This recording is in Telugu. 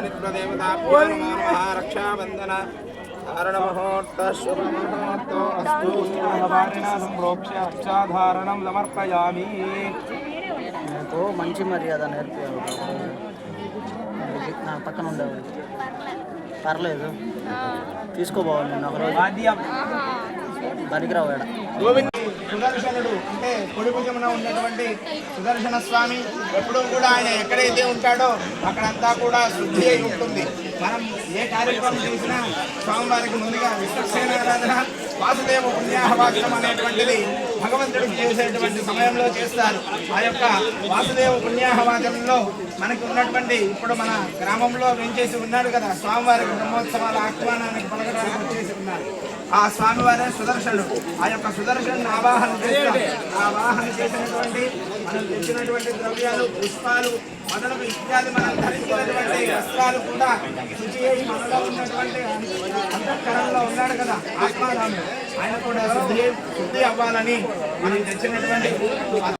दानित्वदेवताभ्यो नमः रक्षाबन्धन धारणमुहूर्तशुभमुहूर्तो अस्तु स्नानपाणिना सम्प्रोक्ष्य रक्षाधारणं समर्पयामि నాకు మంచి మర్యాద నేర్పారు నా పక్కన ఉండేవాడు పర్లేదు తీసుకోపోవాలి నేను ఒకరోజు పనికిరావు సుదర్శనుడు అంటే పొడి భుజమున ఉన్నటువంటి సుదర్శన స్వామి ఎప్పుడూ కూడా ఆయన ఎక్కడైతే ఉంటాడో అక్కడంతా కూడా శుద్ధి అయి ఉంటుంది. మనం ఏ కార్యక్రమం చేసినా స్వామివారికి ముందుగా విశ్వసేనారాధన వాసుదేవ పుణ్యాహవాచనం అనేటువంటిది భగవంతుడికి చేసేటువంటి సమయంలో చేస్తారు. ఆ యొక్క వాసుదేవ పుణ్యాహవాచనంలో మనకి ఉన్నటువంటి ఇప్పుడు మన గ్రామంలో వెంచేసి ఉన్నాడు కదా స్వామివారికి బ్రహ్మోత్సవాల ఆహ్వానానికి పలకడానికి వచ్చేసి ఉన్నారు. ఆ స్వామివారే సుదర్శనుడు. ఆ యొక్క సుదర్శను ఆవాహన చేస్తారు. ఆ ఆవాహన చేసినటువంటి మనం తెచ్చినటువంటి ద్రవ్యాలు పుష్పాలు మొదలగు ఇత్యాది మనం ధరించినటువంటి వస్త్రాలు కూడా శుచి అయి మనలో ఉన్నటువంటి అంతఃకరణలో ఉన్నాడు కదా ఆత్మారాముడు ఆయన కూడా శుద్ధి అవ్వాలని మనం తెచ్చినటువంటి